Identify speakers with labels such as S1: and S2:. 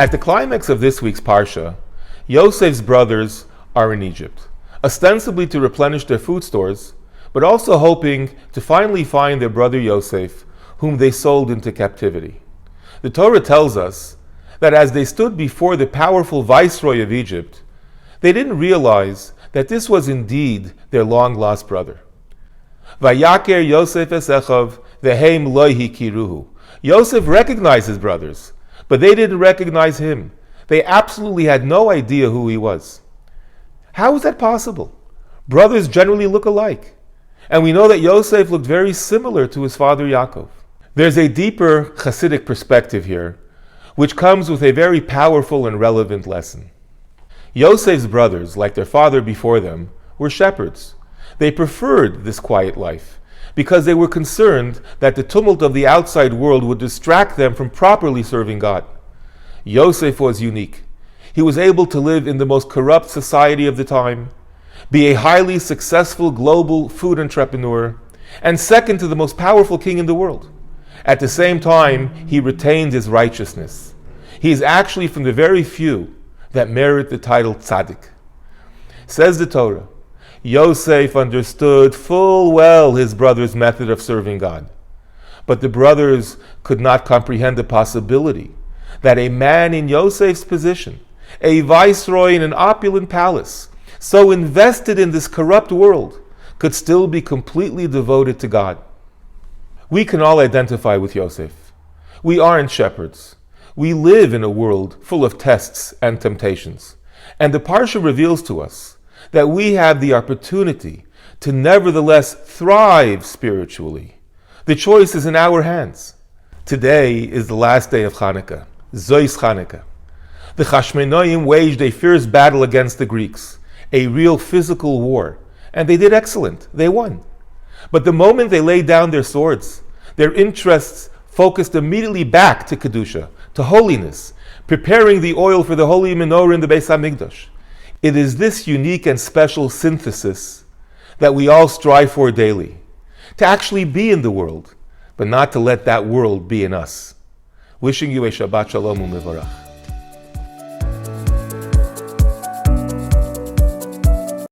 S1: At the climax of this week's Parsha, Yosef's brothers are in Egypt, ostensibly to replenish their food stores, but also hoping to finally find their brother Yosef, whom they sold into captivity. The Torah tells us that as they stood before the powerful viceroy of Egypt, they didn't realize that this was indeed their long-lost brother. Vayaker Yosef es Echav vehem lo hikiruhu. Yosef recognized his brothers, but they didn't recognize him. They absolutely had no idea who he was. How is that possible? Brothers generally look alike. And we know that Yosef looked very similar to his father Yaakov. There's a deeper Hasidic perspective here, which comes with a very powerful and relevant lesson. Yosef's brothers, like their father before them, were shepherds. They preferred this quiet life because they were concerned that the tumult of the outside world would distract them from properly serving God. Yosef was unique. He was able to live in the most corrupt society of the time, be a highly successful global food entrepreneur, and second to the most powerful king in the world. At the same time, he retained his righteousness. He is actually from the very few that merit the title tzaddik. Says the Torah, Yosef understood full well his brother's method of serving God. But the brothers could not comprehend the possibility that a man in Yosef's position, a viceroy in an opulent palace, so invested in this corrupt world, could still be completely devoted to God. We can all identify with Yosef. We aren't shepherds. We live in a world full of tests and temptations. And the Parsha reveals to us that we have the opportunity to nevertheless thrive spiritually. The choice is in our hands. Today is the last day of Chanukah, Zois Chanukah. The Chashmonaim waged a fierce battle against the Greeks, a real physical war, and they did excellent. They won. But the moment they laid down their swords, their interests focused immediately back to Kedusha, to holiness, preparing the oil for the holy menorah in the Beis HaMikdash. It is this unique and special synthesis that we all strive for daily, to actually be in the world, but not to let that world be in us. Wishing you a Shabbat Shalom u'Mevorach.